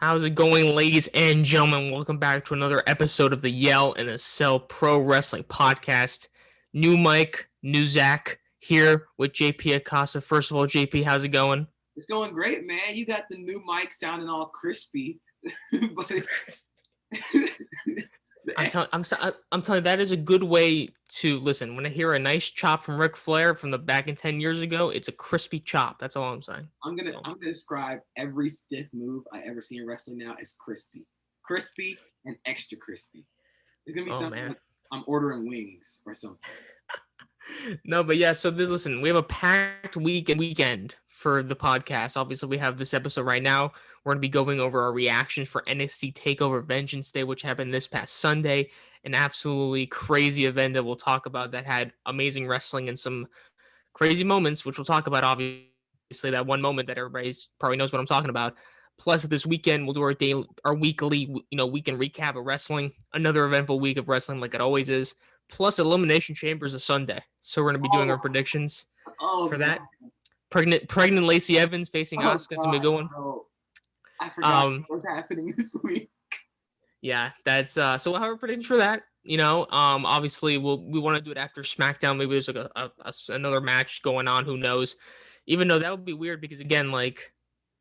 How's it going, ladies and gentlemen? Welcome back to another episode of the Yell and the Cell Pro Wrestling Podcast. New Mike, new Zach, here with JP Acosta. First of all, JP, how's it going? It's going great, man. You got the new mic sounding all crispy, but it's I'm telling you, that is a good way to listen. When I hear a nice chop from Ric Flair from the back in 10 years ago, it's a crispy chop. That's all I'm saying. I'm gonna describe every stiff move I ever see in wrestling now as crispy and extra crispy. It's gonna be something like I'm ordering wings or something. No, but yeah, so listen, we have a packed weekend for the podcast. Obviously, we have this episode right now. We're going to be going over our reactions for NXT Takeover Vengeance Day, which happened this past Sunday. An absolutely crazy event that we'll talk about that had amazing wrestling and some crazy moments, which we'll talk about, obviously, that one moment that everybody's probably knows what I'm talking about. Plus, this weekend, we'll do our weekly, weekend recap of wrestling. Another eventful week of wrestling like it always is. Plus, Elimination Chambers is Sunday. So we're going to be doing our predictions for that. Pregnant Lacey Evans facing Asuka. It's going to be going. I forgot what's happening this week. Yeah, that's so we'll have our predictions for that. Obviously we want to do it after SmackDown. Maybe there's like another match going on. Who knows? Even though that would be weird because again, like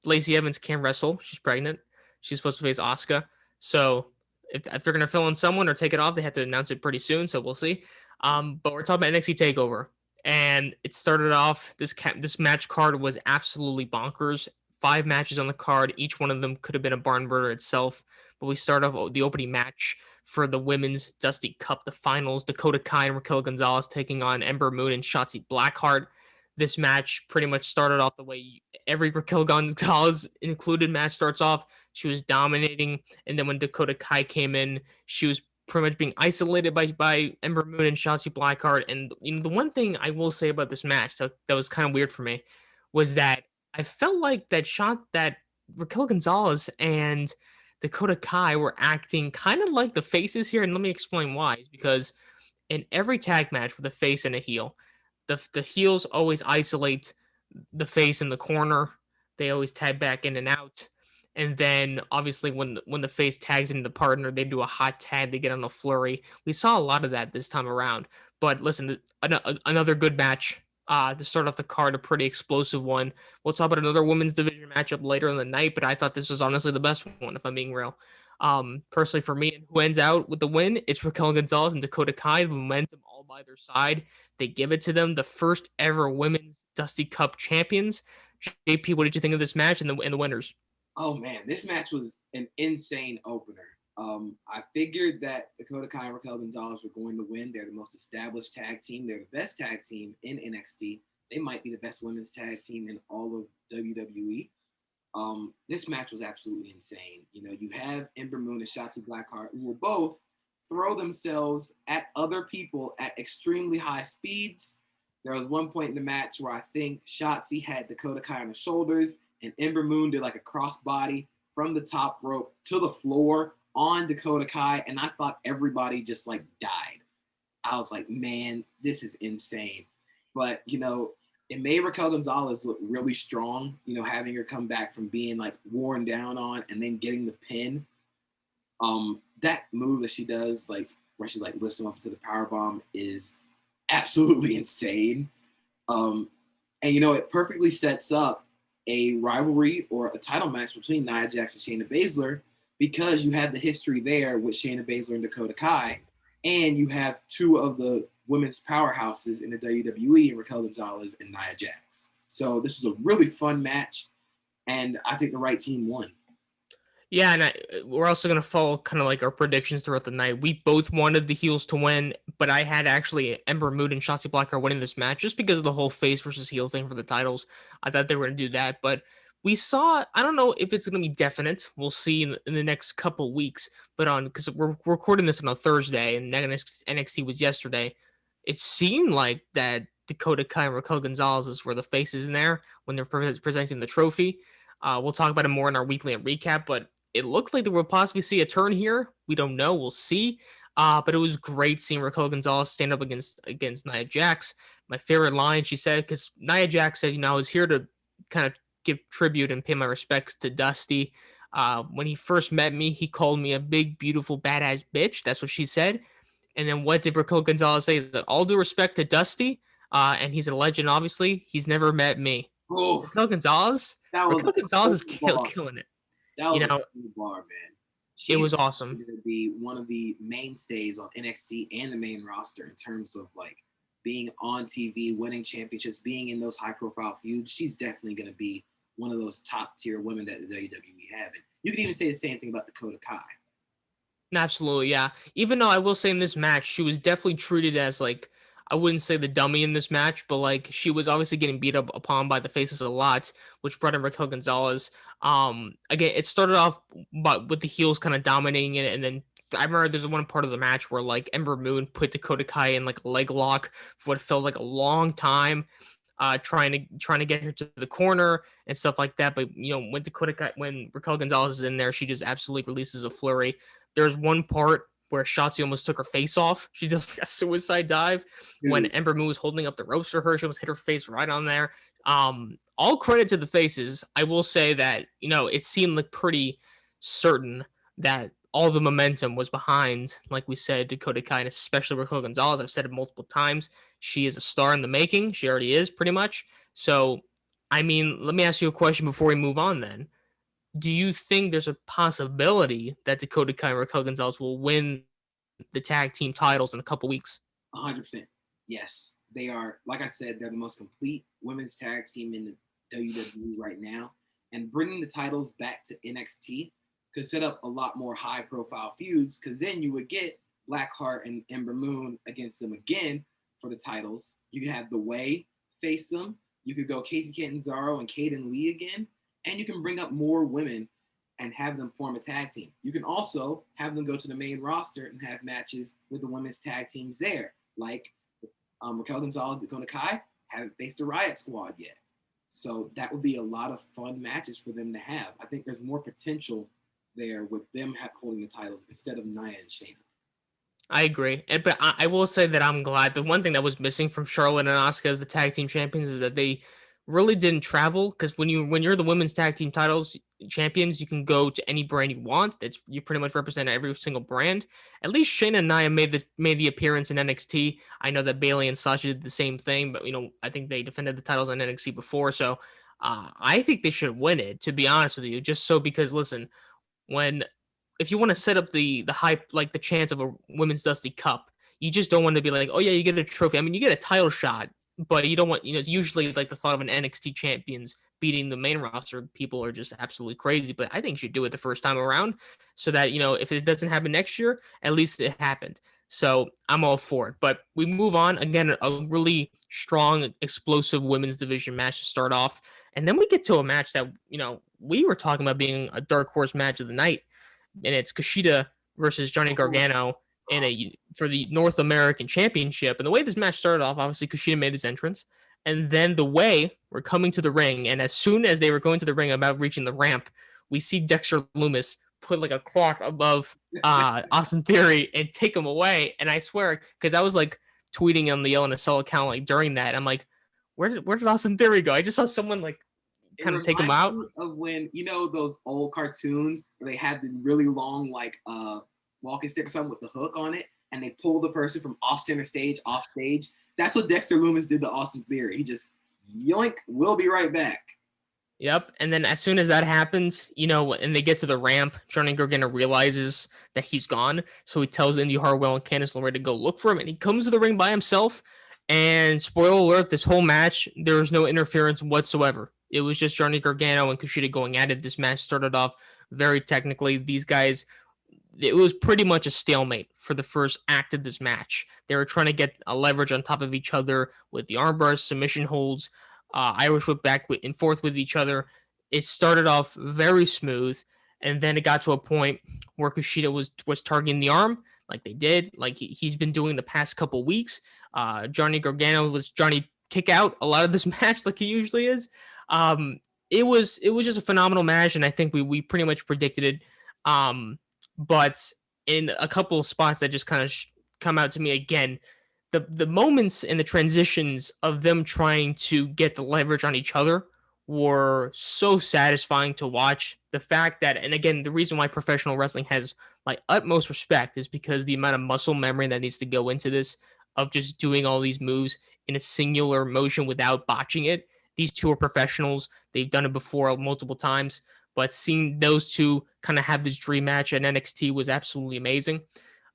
Lacey Evans can't wrestle. She's pregnant. She's supposed to face Asuka. So if they're gonna fill in someone or take it off, they have to announce it pretty soon. So we'll see. But we're talking about NXT Takeover, and it started off. This match card was absolutely bonkers. 5 matches on the card. Each one of them could have been a barn burner itself. But we start off the opening match for the Women's Dusty Cup, the finals. Dakota Kai and Raquel Gonzalez taking on Ember Moon and Shotzi Blackheart. This match pretty much started off the way every Raquel Gonzalez included match starts off. She was dominating. And then when Dakota Kai came in, she was pretty much being isolated by Ember Moon and Shotzi Blackheart. And the one thing I will say about this match that was kind of weird for me was that I felt like that Raquel Gonzalez and Dakota Kai were acting kind of like the faces here, and let me explain why. It's because in every tag match with a face and a heel, the heels always isolate the face in the corner. They always tag back in and out. And then obviously when the face tags into the partner, they do a hot tag, they get on a flurry. We saw a lot of that this time around. But listen, another good match. To start off the card, a pretty explosive one. We'll talk about another women's division matchup later in the night, but I thought this was honestly the best one, if I'm being real. Personally, for me, and who ends out with the win, it's Raquel Gonzalez and Dakota Kai. The momentum all by their side. They give it to them. The first ever women's Dusty Cup champions. JP, what did you think of this match and the winners? Oh man, this match was an insane opener. I figured that Dakota Kai and Raquel Gonzalez were going to win. They're the most established tag team. They're the best tag team in NXT. They might be the best women's tag team in all of WWE. This match was absolutely insane. You have Ember Moon and Shotzi Blackheart, who will both throw themselves at other people at extremely high speeds. There was one point in the match where I think Shotzi had Dakota Kai on her shoulders, and Ember Moon did like a crossbody from the top rope to the floor on Dakota Kai, and I thought everybody just like died. I was like, man, this is insane. But it made Raquel Gonzalez look really strong, having her come back from being like worn down on and then getting the pin. That move that she does, like where she's like lifts him up to the powerbomb, is absolutely insane. And it perfectly sets up a rivalry or a title match between Nia Jax and Shayna Baszler, because you have the history there with Shayna Baszler and Dakota Kai, and you have 2 of the women's powerhouses in the WWE, Raquel Gonzalez and Nia Jax. So this was a really fun match, and I think the right team won. Yeah, and we're also going to follow kind of like our predictions throughout the night. We both wanted the heels to win, but I had actually Ember Moon and Shotzi Blackheart winning this match just because of the whole face versus heel thing for the titles. I thought they were going to do that, but we saw, I don't know if it's going to be definite. We'll see in the next couple weeks, but because we're recording this on a Thursday and NXT was yesterday, it seemed like that Dakota Kai and Raquel Gonzalez were the faces in there when they're presenting the trophy. We'll talk about it more in our weekly recap, but it looked like there will possibly see a turn here. We don't know. We'll see. But it was great seeing Raquel Gonzalez stand up against Nia Jax. My favorite line she said, because Nia Jax said, I was here to kind of give tribute and pay my respects to Dusty. When he first met me, he called me a big, beautiful, badass bitch. That's what she said. And then what did Raquel Gonzalez say? Is that all due respect to Dusty, and he's a legend, obviously, he's never met me. Oh, Raquel Gonzalez? that was Raquel a Gonzalez is bar. killing it. That was a cool bar, man. It was She's awesome. going to be one of the mainstays on NXT and the main roster in terms of like being on TV, winning championships, being in those high-profile feuds. She's definitely going to be one of those top-tier women that the WWE have. And you could even say the same thing about Dakota Kai. Absolutely, yeah. Even though I will say in this match, she was definitely treated as like, I wouldn't say the dummy in this match, but like she was obviously getting beat up upon by the faces a lot, which brought in Raquel Gonzalez. Again, it started off with the heels kind of dominating it, and then I remember there's one part of the match where like Ember Moon put Dakota Kai in like a leg lock for what felt like a long time. Trying to get her to the corner and stuff like that. But when Raquel Gonzalez is in there, she just absolutely releases a flurry. There's one part where Shotzi almost took her face off. She does like a suicide dive when Ember Moon was holding up the ropes for her. She almost hit her face right on there. All credit to the faces. I will say that, it seemed like pretty certain that all the momentum was behind, like we said, Dakota Kai, and especially Raquel Gonzalez. I've said it multiple times. She is a star in the making. She already is, pretty much. So, I mean, let me ask you a question before we move on then. Do you think there's a possibility that Dakota Kai and Raquel Gonzalez will win the tag team titles in a couple weeks? 100%. Yes. They are, like I said, they're the most complete women's tag team in the WWE right now. And bringing the titles back to NXT could set up a lot more high-profile feuds, because then you would get Blackheart and Ember Moon against them again for the titles. You could have The Way face them. You could go Casey Catanzaro and Kaden Lee again. And you can bring up more women and have them form a tag team. You can also have them go to the main roster and have matches with the women's tag teams there. Like Raquel Gonzalez, Dakota Kai haven't faced the Riot Squad yet. So that would be a lot of fun matches for them to have. I think there's more potential there with them holding the titles instead of Nia and Shayna. I agree. But I will say that I'm glad. The one thing that was missing from Charlotte and Asuka as the tag team champions is that they really didn't travel, because when you're the women's tag team titles champions, you can go to any brand you want. You pretty much represent every single brand. At least Shayna and Nia made the appearance in NXT. I know that Bayley and Sasha did the same thing, but I think they defended the titles on NXT before, so I think they should win it, to be honest with you. Just so, because listen, if you want to set up the hype, like the chance of a women's Dusty Cup, you just don't want to be like, oh yeah, you get a trophy. I mean, you get a title shot, but you don't want, it's usually like the thought of an NXT champions beating the main roster. People are just absolutely crazy, but I think you should do it the first time around so that, if it doesn't happen next year, at least it happened. So I'm all for it. But we move on. Again, a really strong, explosive women's division match to start off. And then we get to a match that, we were talking about being a dark horse match of the night. And it's Kushida versus Johnny Gargano for the North American Championship. And the way this match started off, obviously Kushida made his entrance, and then The Way were coming to the ring. And as soon as they were going to the ring, about reaching the ramp, we see Dexter Lumis put like a clock above Austin Theory and take him away. And I swear, because I was like tweeting on the LNSL account like during that, I'm like, where did Austin Theory go? I just saw someone like kind of take him out. Of when, those old cartoons where they have the really long like walking stick or something with the hook on it, and they pull the person from off stage. That's what Dexter Lumis did to Austin Theory. He just yoink, we'll be right back. Yep. And then as soon as that happens, and they get to the ramp, Johnny Gargano realizes that he's gone. So he tells Indy Hartwell and Candice LeRae to go look for him. And he comes to the ring by himself. And spoiler alert, this whole match, there was no interference whatsoever. It was just Johnny Gargano and Kushida going at it. This match started off very technically. These guys, it was pretty much a stalemate for the first act of this match. They were trying to get a leverage on top of each other with the armbar, submission holds, Irish whip back and forth with each other. It started off very smooth, and then it got to a point where Kushida was targeting the arm like they did, like he's been doing the past couple weeks. Johnny Gargano was Johnny kick out a lot of this match like he usually is. It was just a phenomenal match, and I think we pretty much predicted it. But in a couple of spots that just kind of come out to me again, the moments and the transitions of them trying to get the leverage on each other were so satisfying to watch. The fact that, and again, the reason why professional wrestling has my utmost respect is because the amount of muscle memory that needs to go into this of just doing all these moves in a singular motion without botching it. These two are professionals. They've done it before multiple times, but seeing those two kind of have this dream match at NXT was absolutely amazing.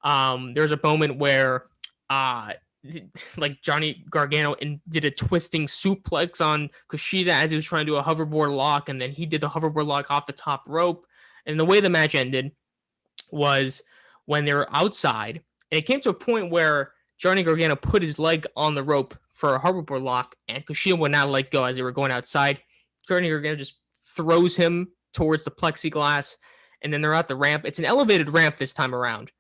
There's a moment where uh like Johnny Gargano did a twisting suplex on Kushida as he was trying to do a hoverboard lock, and then he did the hoverboard lock off the top rope. And the way the match ended was when they were outside, and it came to a point where Johnny Gargano put his leg on the rope for a hoverboard lock, and Kushida would not let go as they were going outside. Johnny Gargano just throws him towards the plexiglass, and then they're at the ramp. It's an elevated ramp this time around,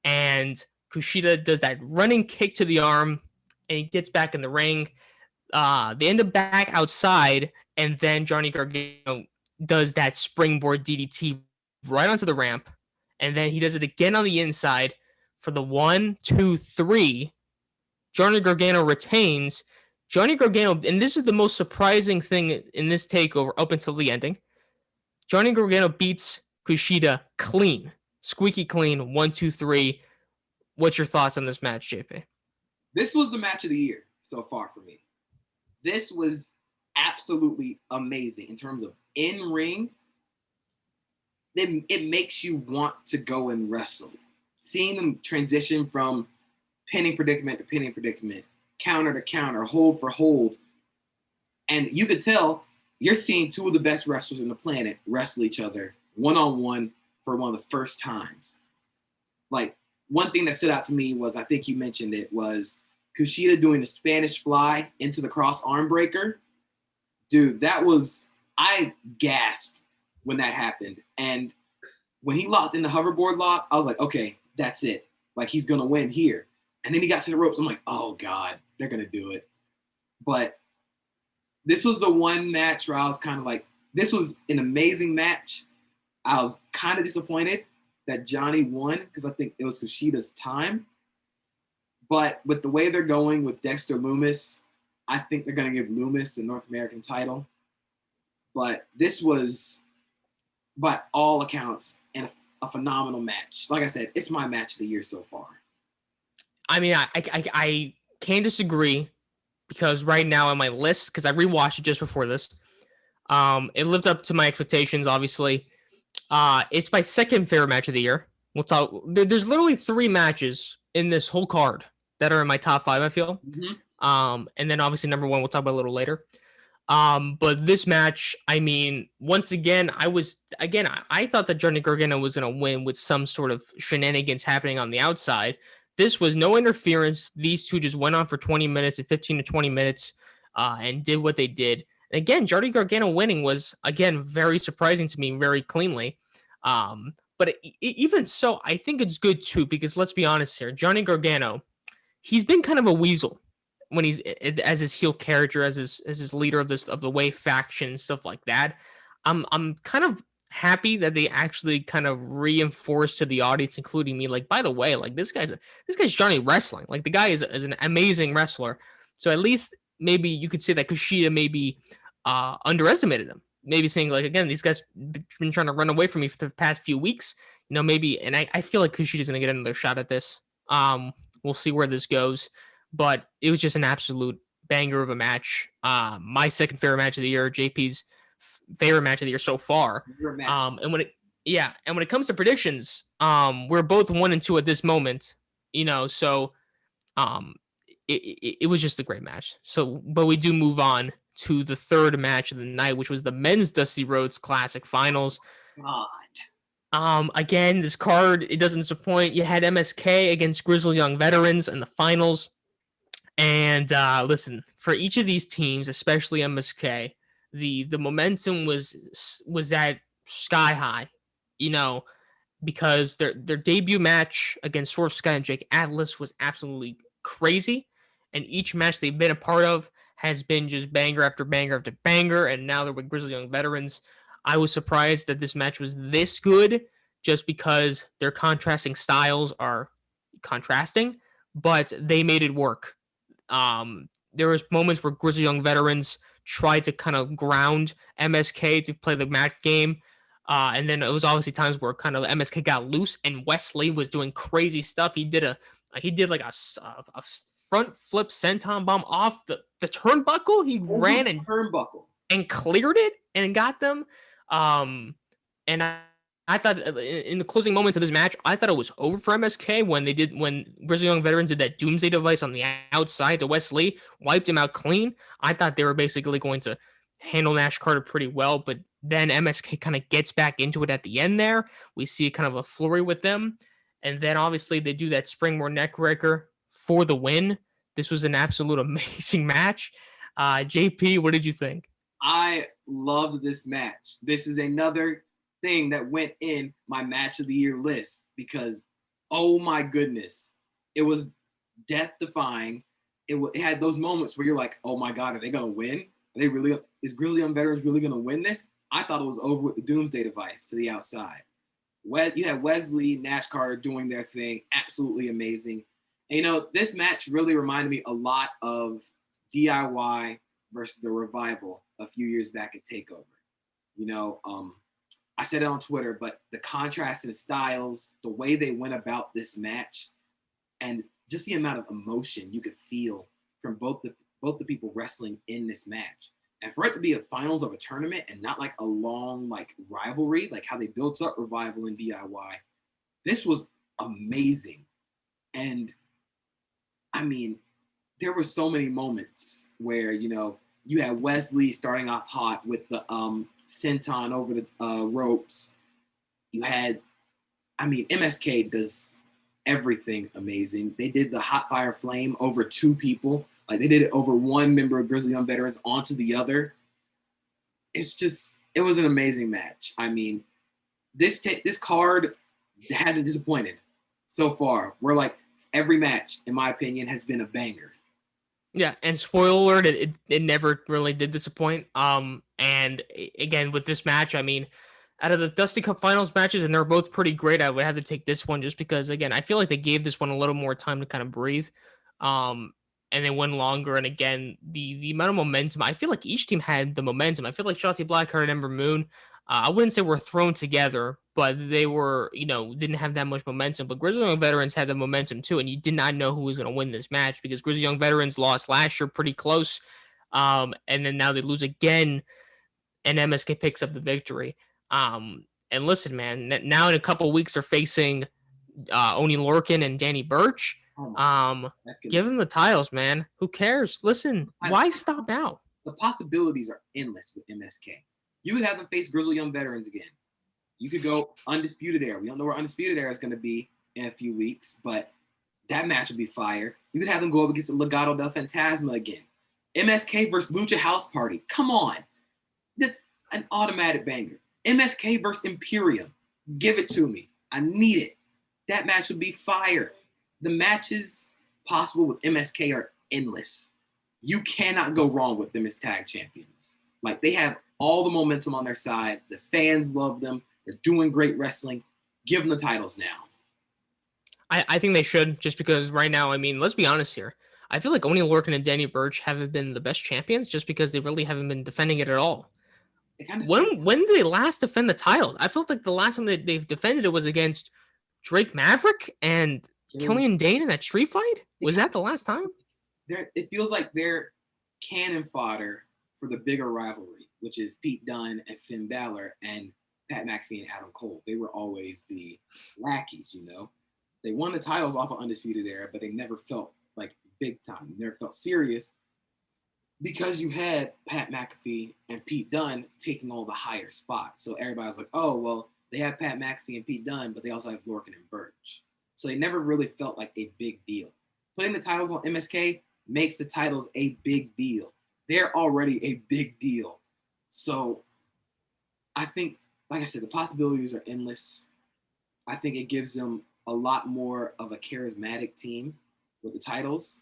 and Kushida does that running kick to the arm, and he gets back in the ring. They end up back outside, and then Johnny Gargano does that springboard DDT right onto the ramp, and then he does it again on the inside for the 1, 2, 3. Johnny Gargano retains. Johnny Gargano, and this is the most surprising thing in this takeover up until the ending. Johnny Gargano beats Kushida clean, squeaky clean, 1, 2, 3. What's your thoughts on this match, JP? This was the match of the year so far for me. This was absolutely amazing in terms of in-ring. It makes you want to go and wrestle. Seeing them transition from pinning predicament to pinning predicament, counter to counter, hold for hold. And you could tell you're seeing two of the best wrestlers on the planet wrestle each other one-on-one for one of the first times. Like, one thing that stood out to me was, I think you mentioned it, was Kushida doing the Spanish fly into the cross arm breaker. Dude, I gasped when that happened. And when he locked in the hoverboard lock, I was like, okay, that's it. Like, he's going to win here. And then he got to the ropes. I'm like, oh, God, they're going to do it. But this was the one match where I was kind of like, this was an amazing match. I was kind of disappointed that Johnny won because I think it was Kushida's time. But with the way they're going with Dexter Lumis, I think they're going to give Lumis the North American title. But this was, by all accounts, a phenomenal match. Like I said, it's my match of the year so far. I mean, I can't disagree because right now on my list, because I rewatched it just before this, it lived up to my expectations, obviously. It's my second favorite match of the year. We'll talk. There's literally 3 matches in this whole card that are in my top 5, I feel. Mm-hmm. And then obviously number 1 we'll talk about a little later. But this match, I mean, once again, I thought that Johnny Gargano was going to win with some sort of shenanigans happening on the outside. This was no interference. These two just went on for 20 minutes and 15 to 20 minutes and did what they did. And again, Johnny Gargano winning was, again, very surprising to me, very cleanly. But even so, I think it's good too, because let's be honest here, Johnny Gargano, he's been kind of a weasel when he's as his heel character, as his leader of the Way faction and stuff like that. I'm kind of happy that they actually kind of reinforced to the audience, including me, like, by the way, like this guy's Johnny Wrestling. Like, the guy is an amazing wrestler. So at least maybe you could say that Kushida maybe underestimated him. Maybe saying, like, again, these guys been trying to run away from me for the past few weeks. You know, maybe, and I feel like Kushida's going to get another shot at this. We'll see where this goes. But it was just an absolute banger of a match. My second favorite match of the year, JP's favorite match of the year so far. And when it comes to predictions, we're both 1 and 2 at this moment. You know, so it was just a great match. So, but we do move on to the third match of the night, which was the men's Dusty Rhodes Classic Finals. Again, this card, it doesn't disappoint. You had MSK against Grizzled Young Veterans in the finals. And listen, for each of these teams, especially MSK, the momentum was at sky high, you know, because their debut match against Swerve Scott and Jake Atlas was absolutely crazy. And each match they've been a part of has been just banger after banger after banger. And now they're with Grizzled Young Veterans. I was surprised that this match was this good just because their contrasting styles are contrasting, but they made it work. There was moments where Grizzled Young Veterans tried to kind of ground MSK to play the mat game. And then it was obviously times where kind of MSK got loose and Wesley was doing crazy stuff. He did like a front flip senton bomb off the turnbuckle. He ran and turnbuckle and cleared it and got them. And I thought in the closing moments of this match, I thought it was over for MSK when Grizzly Young Veterans did that Doomsday device on the outside to Wesley, wiped him out clean. I thought they were basically going to handle Nash Carter pretty well, but then MSK kind of gets back into it at the end there. We see kind of a flurry with them. And then obviously they do that Springboard neckbreaker for the win. This was an absolute amazing match. JP, what did you think? I loved this match. This is another thing that went in my match of the year list because, oh my goodness, it was death defying. It had those moments where you're like, oh my God, are they going to win? Is Grizzly Young Veterans really going to win this? I thought it was over with the Doomsday device to the outside. You had Wesley, Nash Carter doing their thing. Absolutely amazing. And, this match really reminded me a lot of DIY versus the Revival a few years back at Takeover. I said it on Twitter, but the contrast in styles, the way they went about this match, and just the amount of emotion you could feel from both the people wrestling in this match. And for it to be a finals of a tournament and not like a long like rivalry, like how they built up Revival and DIY, this was amazing. And I mean, there were so many moments where, you had Wesley starting off hot with the senton over the ropes. You had, MSK does everything amazing. They did the hot fire flame over two people. Like they did it over one member of Grizzly Young Veterans onto the other. It was an amazing match. This card hasn't disappointed so far. We're like every match, in my opinion, has been a banger. Yeah, and spoiler alert, it never really did disappoint. And again with this match, out of the Dusty Cup Finals matches, and they're both pretty great, I would have to take this one just because, again, I feel like they gave this one a little more time to kind of breathe. And they went longer. And again, the amount of momentum, I feel like each team had the momentum. I feel like Shotzi Blackheart and Ember Moon, I wouldn't say were thrown together, but they were, didn't have that much momentum. But Grizzly Young Veterans had the momentum too, and you did not know who was going to win this match because Grizzly Young Veterans lost last year pretty close. And then now they lose again, and MSK picks up the victory. And listen, man, now in a couple of weeks they're facing Oni Lorcan and Danny Burch. Give them the titles, man. Who cares? Listen, why stop now? The possibilities are endless with MSK. You could have them face Grizzly Young Veterans again. You could go Undisputed Era. We don't know where Undisputed Era is going to be in a few weeks, but that match would be fire. You could have them go up against the Legado del Fantasma again. MSK versus Lucha House Party. Come on. That's an automatic banger. MSK versus Imperium. Give it to me. I need it. That match would be fire. The matches possible with MSK are endless. You cannot go wrong with them as tag champions. Like, they have all the momentum on their side. The fans love them. They're doing great wrestling. Give them the titles now. I think they should, just because right now, let's be honest here. I feel like Oni Lorcan and Danny Burch haven't been the best champions just because they really haven't been defending it at all. When did they last defend the title? I felt like the last time that they've defended it was against Drake Maverick and Killian Dane in that street fight. Was that the last time? It feels like they're cannon fodder for the bigger rivalry, which is Pete Dunne and Finn Balor and Pat McAfee and Adam Cole. They were always the lackeys, They won the titles off of Undisputed Era, but they never felt like big time. They never felt serious because you had Pat McAfee and Pete Dunne taking all the higher spots. So everybody was like, oh, well, they have Pat McAfee and Pete Dunne, but they also have Lorcan and Burch. So they never really felt like a big deal. Putting the titles on MSK makes the titles a big deal. They're already a big deal. So I think, like I said, the possibilities are endless. I think it gives them a lot more of a charismatic team with the titles.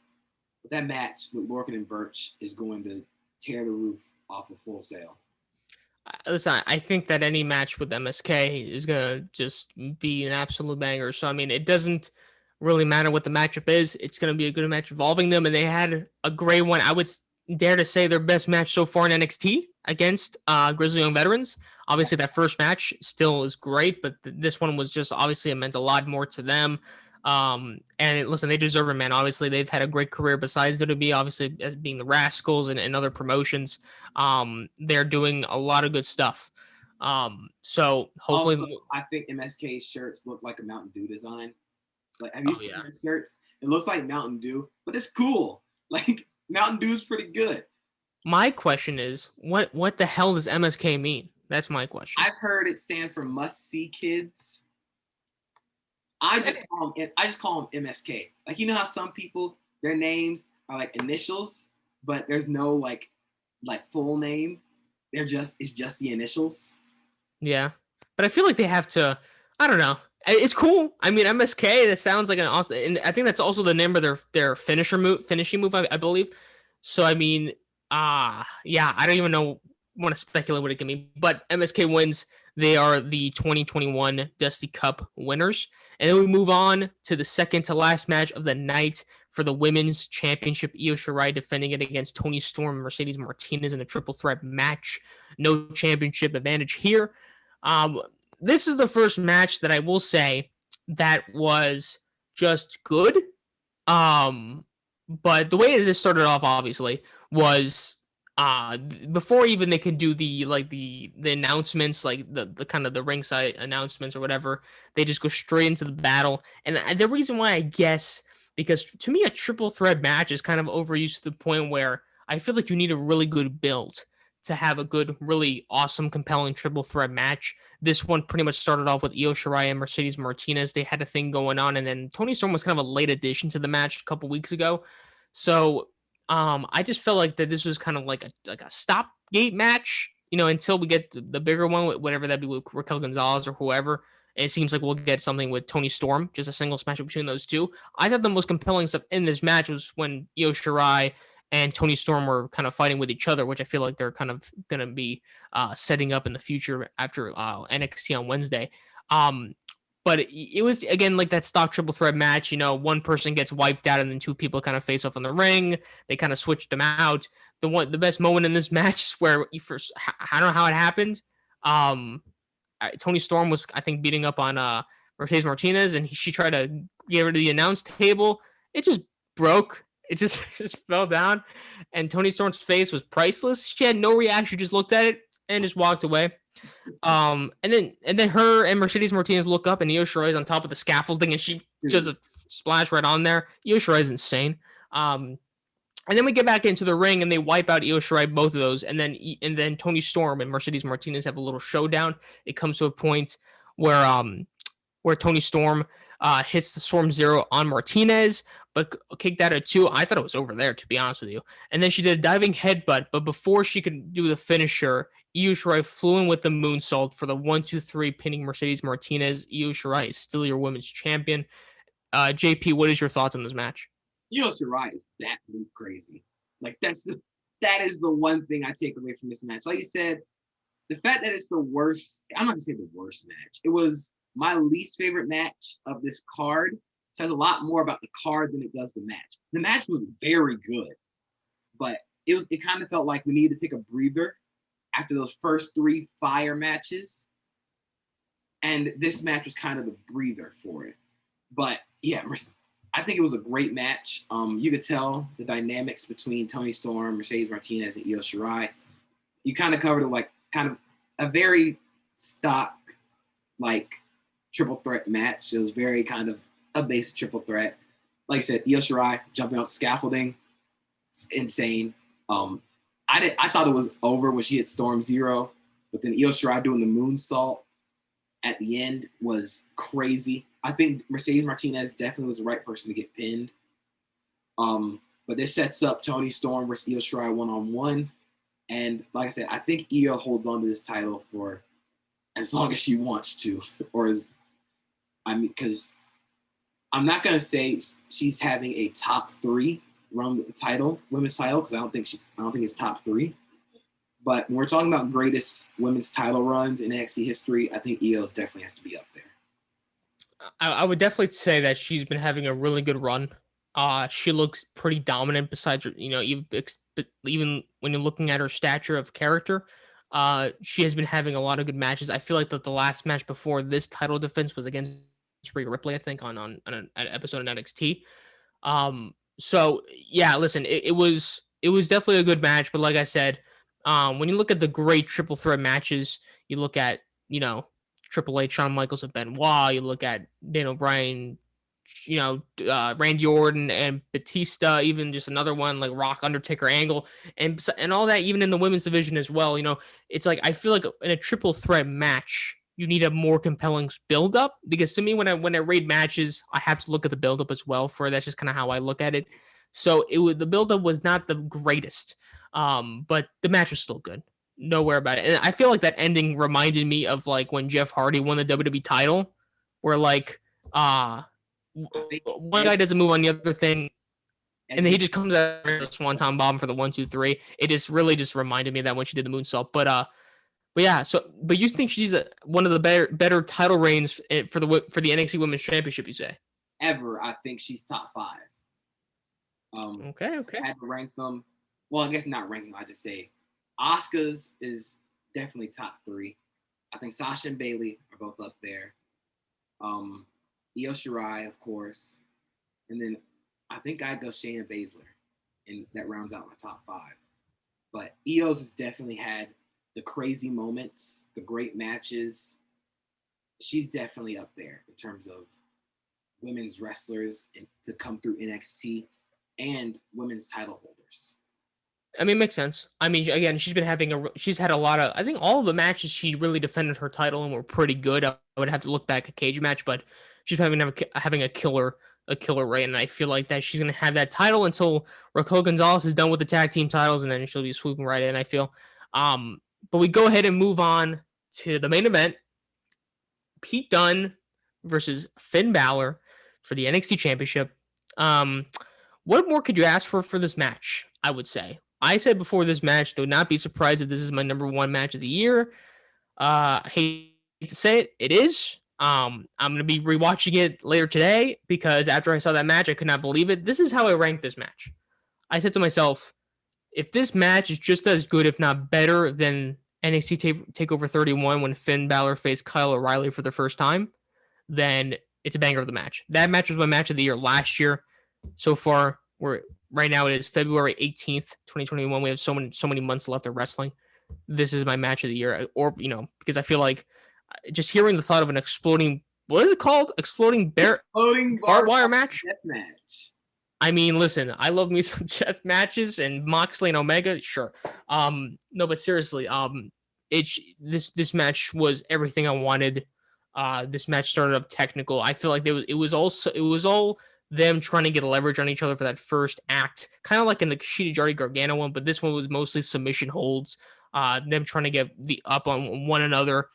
But that match with Lorcan and Burch is going to tear the roof off of Full Sail. Listen, I think that any match with MSK is going to just be an absolute banger. So, it doesn't really matter what the matchup is. It's going to be a good match involving them. And they had a great one. dare to say, their best match so far in NXT against Grizzly Young Veterans. Obviously, that first match still is great, but this one was just obviously it meant a lot more to them. Listen, they deserve it, man. Obviously, they've had a great career besides WWE, obviously, as being the Rascals and other promotions. They're doing a lot of good stuff. So hopefully, Also, I think MSK's shirts look like a Mountain Dew design. Like, have you oh seen yeah. their shirts? It looks like Mountain Dew, but it's cool. Like, Mountain Dew is pretty good. My question is, what the hell does MSK mean? That's my question. I've heard it stands for Must See Kids. I just call them MSK. Like, you know how some people, their names are like initials, but there's no like full name. It's just the initials. Yeah, but I feel like they have to. I don't know. It's cool. I mean, MSK. That sounds like an awesome. And I think that's also the name of their finishing move. I believe. So I mean, yeah. I don't even know. Want to speculate what it can mean, but MSK wins. They are the 2021 Dusty Cup winners, and then we move on to the second to last match of the night for the women's championship. Io Shirai defending it against Toni Storm and Mercedes Martinez in a triple threat match. No championship advantage here. Um, this is the first match that I will say that was just good. But the way that this started off, obviously, was before even they could do the announcements, like the kind of the ringside announcements or whatever. They just go straight into the battle. And the reason why, I guess, because to me a triple threat match is kind of overused to the point where I feel like you need a really good build to have a good, really awesome, compelling triple threat match. This one pretty much started off with Io Shirai and Mercedes Martinez. They had a thing going on, and then Toni Storm was kind of a late addition to the match a couple weeks ago. So I just felt like that this was kind of like a stopgate match, until we get the bigger one, whatever that be with Raquel Gonzalez or whoever. And it seems like we'll get something with Toni Storm, just a single match between those two. I thought the most compelling stuff in this match was when Io Shirai and Toni Storm were kind of fighting with each other, which I feel like they're kind of going to be setting up in the future after NXT on Wednesday. But it was, again, like that stock triple threat match. One person gets wiped out and then two people kind of face off in the ring. They kind of switched them out. The best moment in this match is where I don't know how it happened. Toni Storm was, I think, beating up on Mercedes Martinez, and she tried to get rid of the announce table. It just broke. It just fell down, and Toni Storm's face was priceless. She had no reaction, just looked at it and just walked away. And then her and Mercedes Martinez look up, and Io Shirai's on top of the scaffolding, and she just splash right on there. Io Shirai's insane. And then we get back into the ring, and they wipe out Io Shirai, both of those, and then Toni Storm and Mercedes Martinez have a little showdown. It comes to a point where Toni Storm hits the Storm Zero on Martinez, but kicked out at 2. I thought it was over there, to be honest with you. And then she did a diving headbutt, but before she could do the finisher, Io Shirai flew in with the moonsault for the 1-2-3, pinning Mercedes Martinez. Io Shirai is still your women's champion. JP, what is your thoughts on this match? Io Shirai is batshit crazy. Like, that is the one thing I take away from this match. Like you said, the fact that it's the worst, I'm not gonna say the worst match. It was my least favorite match of this card. It says a lot more about the card than it does the match. The match was very good, but it kind of felt like we needed to take a breather after those first 3 fire matches. And this match was kind of the breather for it. But yeah, I think it was a great match. You could tell the dynamics between Toni Storm, Mercedes Martinez, and Io Shirai. You kind of covered it, like kind of a very stock, like triple threat match. It was very kind of a basic triple threat. Like I said, Io Shirai jumping off scaffolding, insane. I thought it was over when she hit Storm Zero, but then Io Shirai doing the moonsault at the end was crazy. I think Mercedes Martinez definitely was the right person to get pinned. But this sets up Toni Storm versus Io Shirai one-on-one. And like I said, I think Io holds on to this title for as long as she wants to. Because I'm not going to say she's having a top 3 run with the title, women's title, because I don't think it's top 3. But when we're talking about greatest women's title runs in NXT history, I think Io definitely has to be up there. I would definitely say that she's been having a really good run. She looks pretty dominant. Besides, even when you're looking at her stature of character, she has been having a lot of good matches. I feel like that the last match before this title defense was against Rhea Ripley, I think, on an episode of NXT. So yeah, listen, it was definitely a good match, but like I said, when you look at the great triple threat matches, you look at Triple H, Shawn Michaels, and Benoit. You look at Daniel Bryan, Randy Orton and Batista, even just another one like Rock, Undertaker, Angle, and all that, even in the women's division as well. It's like I feel like in a triple threat match, you need a more compelling build up, because to me, when I rate matches, I have to look at the build up as well. That's just kind of how I look at it. So the build up was not the greatest, but the match was still good. Nowhere about it. And I feel like that ending reminded me of like when Jeff Hardy won the WWE title, where like one guy does a move on the other thing, and then he just comes out with a swanton bomb for the 1-2-3. It just really just reminded me of that when she did the moonsault. But yeah. But you think she's one of the better title reigns for the NXT Women's Championship? You say ever? I think she's top 5. Okay. I had to rank them. Well, I guess not rank them. I just say Asuka's is definitely top 3. I think Sasha and Bayley are both up there. Io Shirai, of course, and then I think I go Shayna Baszler, and that rounds out my top 5. But Io's has definitely had the crazy moments, the great matches. She's definitely up there in terms of women's wrestlers to come through NXT and women's title holders. I mean, it makes sense. I mean, again, she's had a lot of, I think all of the matches she really defended her title and were pretty good. I would have to look back at Cage match, but she's having a killer reign, and I feel like that she's going to have that title until Raquel Gonzalez is done with the tag team titles, and then she'll be swooping right in, I feel. But we go ahead and move on to the main event. Pete Dunne versus Finn Balor for the NXT Championship. What more could you ask for this match? I would say. I said before this match, do not be surprised if this is my number 1 match of the year. I hate to say it, it is. I'm going to be rewatching it later today because after I saw that match, I could not believe it. This is how I ranked this match. I said to myself, if this match is just as good, if not better, than NXT Takeover 31 when Finn Balor faced Kyle O'Reilly for the first time, then it's a banger of the match. That match was my match of the year last year. So far, right now it is February 18th, 2021. We have so many months left of wrestling. This is my match of the year, because I feel like just hearing the thought of an exploding, what is it called? Exploding barbed wire match? Death match. I mean, listen, I love me some death matches and Moxley and Omega, sure. No, but seriously, this match was everything I wanted. This match started off technical. I feel like it was all them trying to get a leverage on each other for that first act, kind of like in the Kushida Jardy Gargano one, but this one was mostly submission holds. Them trying to get the up on one another,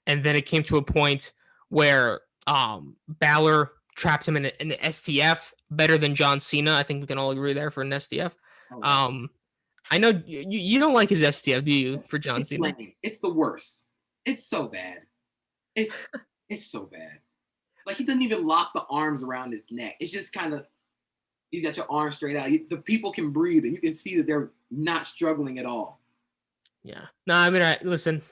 and then it came to a point where Balor trapped him in an STF, better than John Cena. I think we can all agree there for an STF. Oh. I know you don't like his STF, do you, for John Cena? Lame. It's the worst. It's so bad. It's so bad. Like, he doesn't even lock the arms around his neck. It's just kind of, he's got your arms straight out. The people can breathe, and you can see that they're not struggling at all. Yeah. No, I mean, listen.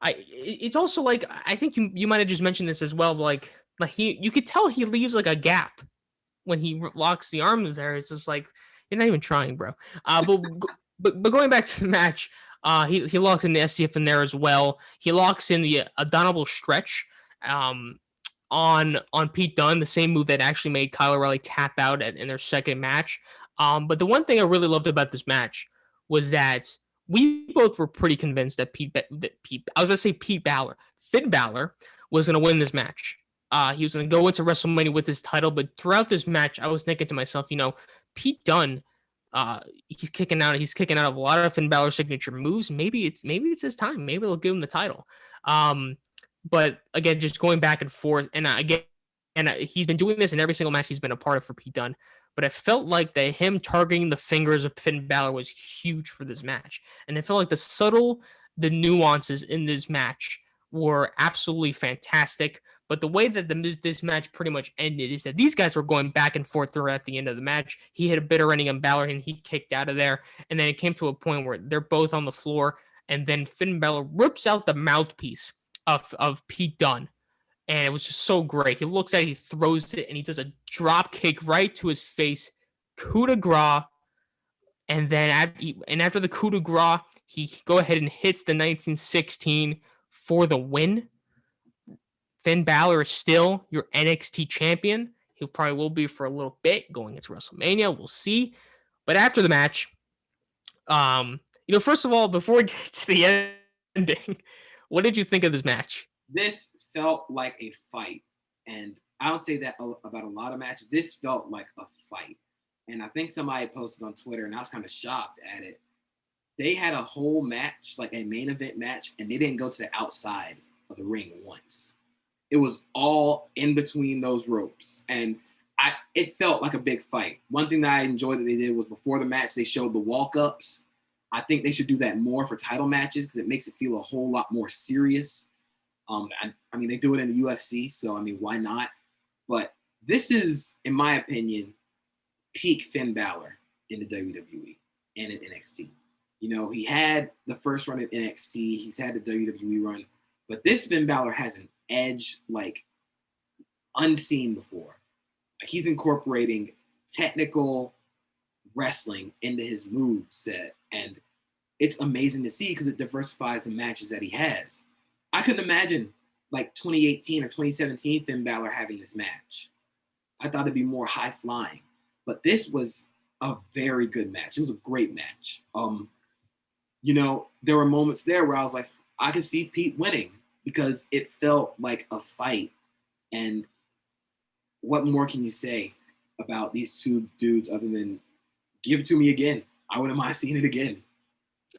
It's also like, I think you might have just mentioned this as well. Like you could tell he leaves like a gap when he locks the arms there. It's just like, you're not even trying, bro. But going back to the match, he locks in the STF in there as well. He locks in the Abominable Stretch on Pete Dunne, the same move that actually made Kyle O'Reilly tap out in their second match. But the one thing I really loved about this match was that we both were pretty convinced that Finn Balor was going to win this match. He was going to go into WrestleMania with his title, but throughout this match, I was thinking to myself, Pete Dunne, he's kicking out of a lot of Finn Balor signature moves. Maybe it's his time. Maybe they'll give him the title. But again, just going back and forth, and he's been doing this in every single match he's been a part of for Pete Dunne. But it felt like him targeting the fingers of Finn Balor was huge for this match. And it felt like the nuances in this match were absolutely fantastic. But the way that this match pretty much ended is that these guys were going back and forth throughout the end of the match. He hit a bitter ending on Balor and he kicked out of there. And then it came to a point where they're both on the floor. And then Finn Balor rips out the mouthpiece of Pete Dunne. And it was just so great. He looks at it, he throws it, and he does a drop kick right to his face. Coup de grace. And then after the coup de grace, he go ahead and hits the 1916 for the win. Finn Balor is still your NXT champion. He probably will be for a little bit going into WrestleMania. We'll see. But after the match, first of all, before we get to the ending, what did you think of this match? This felt like a fight. And I don't say that about a lot of matches. This felt like a fight. And I think somebody posted on Twitter, and I was kind of shocked at it. They had a whole match, like a main event match, and they didn't go to the outside of the ring once. It was all in between those ropes. And it felt like a big fight. One thing that I enjoyed that they did was before the match, they showed the walk-ups. I think they should do that more for title matches because it makes it feel a whole lot more serious. I mean, they do it in the UFC, so, I mean, why not? But this is, in my opinion, peak Finn Balor in the WWE and in NXT. He had the first run at NXT. He's had the WWE run. But this Finn Balor has an edge like unseen before. Like he's incorporating technical wrestling into his move set. And it's amazing to see because it diversifies the matches that he has. I couldn't imagine like 2018 or 2017 Finn Balor having this match. I thought it'd be more high flying. But this was a very good match. It was a great match. There were moments there where I was like, I could see Pete winning because it felt like a fight. And what more can you say about these two dudes other than give it to me again? I wouldn't mind seeing it again.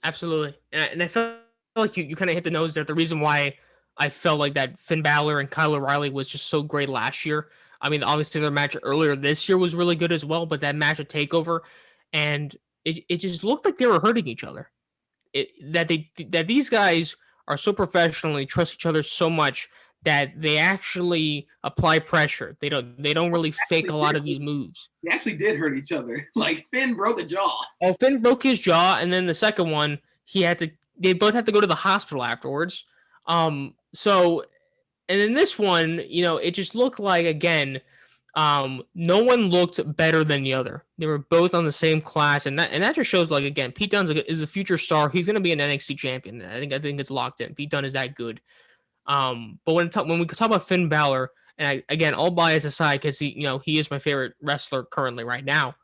Absolutely. And I felt like you kind of hit the nose there. The reason why I felt like that Finn Balor and Kyle O'Reilly was just so great last year. I mean, obviously their match earlier this year was really good as well, but that match at TakeOver, and it just looked like they were hurting each other. That these guys are so professional and trust each other so much that they actually apply pressure. They don't really fake a lot of these moves. They actually did hurt each other. Like Finn broke a jaw. Oh, Finn broke his jaw, and then the second one, they both had to go to the hospital afterwards. And in this one, it just looked like, again, no one looked better than the other. They were both on the same class, and that just shows, like, again, Pete Dunne is a future star. He's going to be an NXT champion. I think it's locked in. Pete Dunne is that good. But when we talk about Finn Balor, and again, all bias aside, because he is my favorite wrestler currently right now.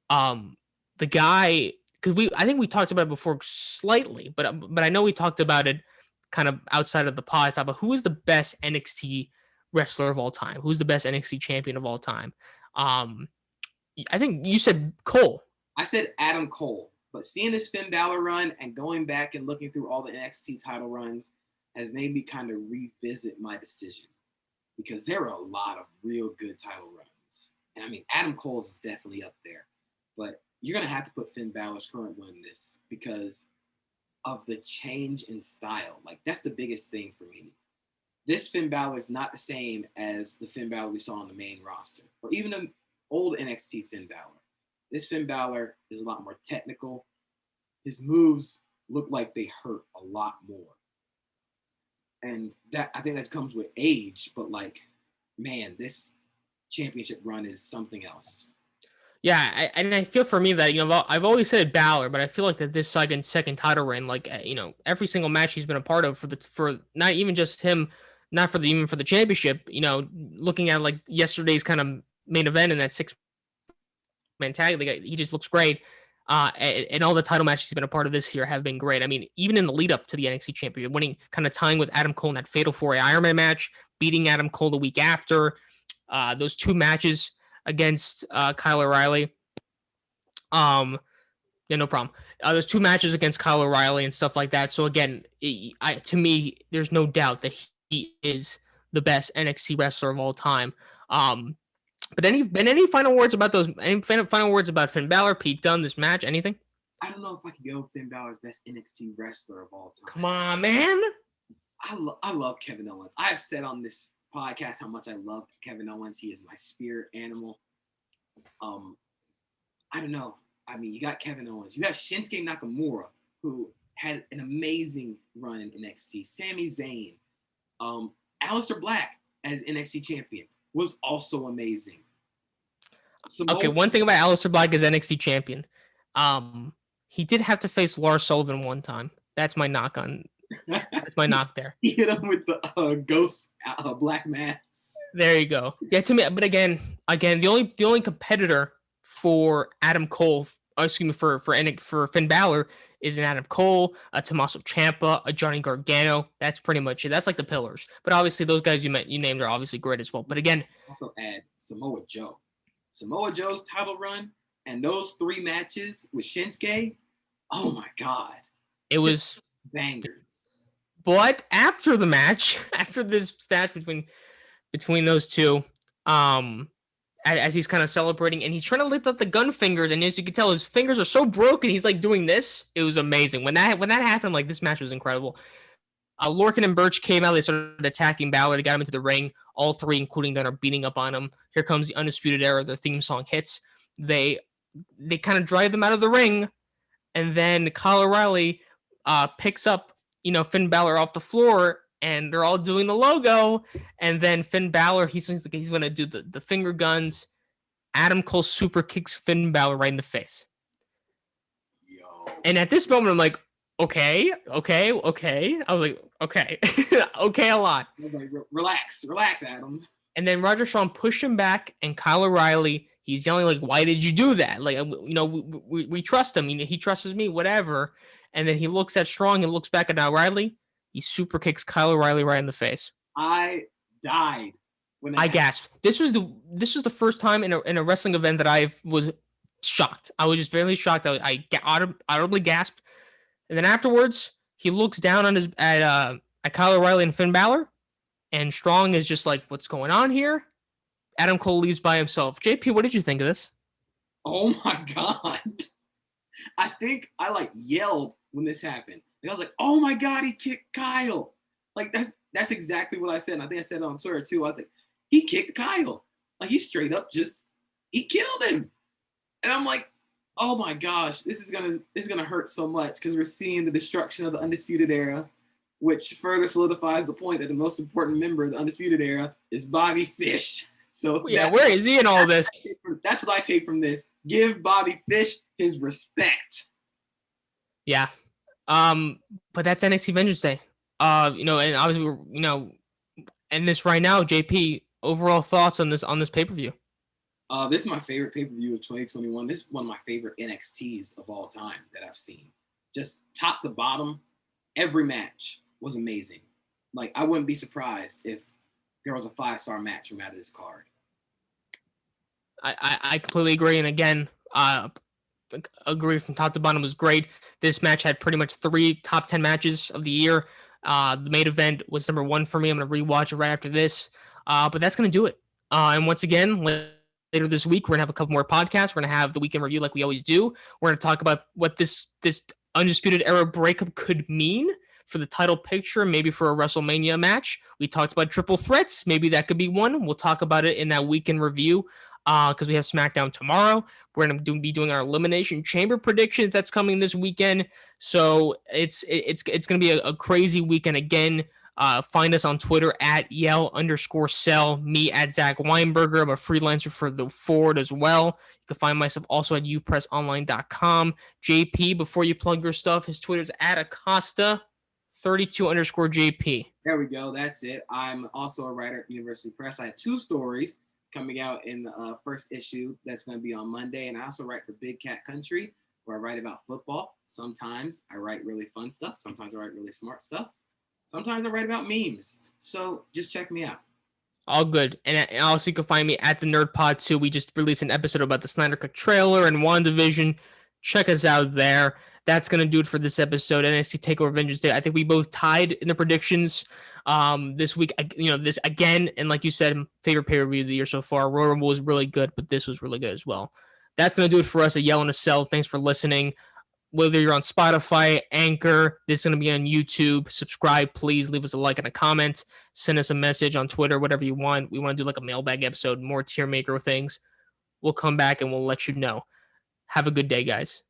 The guy, because I think we talked about it before slightly, but I know we talked about it kind of outside of the pod. Talk about who is the best NXT wrestler of all time, who's the best NXT champion of all time. I think you said Cole. I said Adam Cole, but seeing this Finn Balor run and going back and looking through all the NXT title runs has made me kind of revisit my decision because there are a lot of real good title runs. And I mean, Adam Cole's is definitely up there, but you're going to have to put Finn Balor's current run in this because of the change in style. Like, that's the biggest thing for me. This Finn Balor is not the same as the Finn Balor we saw on the main roster, or even the old NXT Finn Balor. This Finn Balor is a lot more technical. His moves look like they hurt a lot more. And that, I think that comes with age, but like, man, this championship run is something else. Yeah, and I feel for me that, I've always said Balor, but I feel like that this second title reign, like, every single match he's been a part of for not even just him, not for even for the championship, looking at like yesterday's kind of main event and that 6-man tag, he just looks great. And all the title matches he's been a part of this year have been great. I mean, even in the lead up to the NXT championship, winning, kind of tying with Adam Cole in that Fatal 4-Way Iron Man match, beating Adam Cole the week after, those two matches against Kyle O'Reilly. Yeah, no problem. There's two matches against Kyle O'Reilly and stuff like that. So again, to me, there's no doubt that he is the best NXT wrestler of all time. But any final words about any final words about Finn Balor, Pete Dunne, this match, anything? I don't know if I could go Finn Balor's best NXT wrestler of all time. Come on, man. I love Kevin Owens. I have said on this podcast how much I love Kevin Owens. He is my spirit animal. I don't know. I mean, you got Kevin Owens. You have Shinsuke Nakamura, who had an amazing run in NXT. Sami Zayn. Aleister Black as NXT champion was also amazing. Okay, one thing about Aleister Black as NXT champion. He did have to face Lars Sullivan one time. That's my knock on. That's my knock there. He hit him with the ghost black mask. There you go. Yeah, to me, but again, the only competitor for Adam Cole, for Finn Balor is an Adam Cole, a Tommaso Ciampa, a Johnny Gargano. That's pretty much it. That's like the pillars. But obviously, those guys you named are obviously great as well. But again, also add Samoa Joe. Samoa Joe's title run and those 3 matches with Shinsuke. Oh my God! It was bangers. But after the match, after this match between those two, as he's kind of celebrating and he's trying to lift up the gun fingers, and as you can tell, his fingers are so broken. He's like doing this. It was amazing when that happened. Like, this match was incredible. Lorcan and Birch came out. They started attacking Balor. They got him into the ring. All 3, including them, are beating up on him. Here comes the Undisputed Era. The theme song hits. They kind of drive them out of the ring, and then Kyle O'Reilly picks up Finn Balor off the floor, and they're all doing the logo. And then Finn Balor, he seems like he's going to do the finger guns. Adam Cole super kicks Finn Balor right in the face. Yo. And at this moment, I'm like, okay. I was like, okay. Okay, a lot. I was like, relax, Adam. And then Roger Shawn pushed him back, and Kyle O'Reilly, he's yelling like, why did you do that? Like, we trust him. He trusts me, whatever. And then he looks at Strong and looks back at O'Reilly. He super kicks Kyle O'Reilly right in the face. I died when I gasped. This was the first time in a wrestling event that I was shocked. I was just very shocked. I audibly gasped. And then afterwards, he looks down on at Kyle O'Reilly and Finn Balor, and Strong is just like, what's going on here? Adam Cole leaves by himself. JP, what did you think of this? Oh my God. I think I yelled when this happened. And I was like, oh my God, he kicked Kyle. Like, that's exactly what I said. And I think I said it on Twitter too. I was like, he kicked Kyle. Like, he straight up he killed him. And I'm like, oh my gosh, this is gonna hurt so much, because we're seeing the destruction of the Undisputed Era, which further solidifies the point that the most important member of the Undisputed Era is Bobby Fish. So yeah, where is he in all this? That's what I take from this. Give Bobby Fish his respect. Yeah. But that's NXT Vengeance Day. And obviously and this right now, JP, overall thoughts on this pay-per-view. This is my favorite pay-per-view of 2021. This is one of my favorite NXTs of all time that I've seen. Just top to bottom, every match was amazing. Like, I wouldn't be surprised if there was a 5-star match from out of this card. I completely agree. And again, agree from top to bottom was great. This match had pretty much 3 top 10 matches of the year. The main event was number 1 for me. I'm going to rewatch it right after this. But that's going to do it. And once again, later this week, we're going to have a couple more podcasts. We're going to have the weekend review like we always do. We're going to talk about what this Undisputed Era breakup could mean for the title picture, maybe for a WrestleMania match. We talked about triple threats. Maybe that could be one. We'll talk about it in that weekend review because we have SmackDown tomorrow. We're going to be doing our Elimination Chamber predictions that's coming this weekend. So it's going to be a crazy weekend again. Find us on Twitter at yell_sell, me at Zach Weinberger. I'm a freelancer for the Ford as well. You can find myself also at upressonline.com. JP, before you plug your stuff, his Twitter's at Acosta32_JP. There we go. That's it. I'm also a writer at University Press. I have 2 stories coming out in the first issue that's going to be on Monday. And I also write for Big Cat Country, where I write about football. Sometimes I write really fun stuff. Sometimes I write really smart stuff. Sometimes I write about memes. So just check me out. All good. And also you can find me at the Nerd Pod too. We just released an episode about the Snyder Cut trailer and WandaVision. Check us out there. That's going to do it for this episode. NXT Takeover Vengeance Day. I think we both tied in the predictions this week. This again, and like you said, favorite pay-per-view of the year so far. Royal Rumble was really good, but this was really good as well. That's going to do it for us at Yell and a Cell. Thanks for listening. whether you're on Spotify, Anchor, this is going to be on YouTube. Subscribe, please. Leave us a like and a comment. Send us a message on Twitter, whatever you want. We want to do like a mailbag episode, more tier maker things. We'll come back and we'll let you know. Have a good day, guys.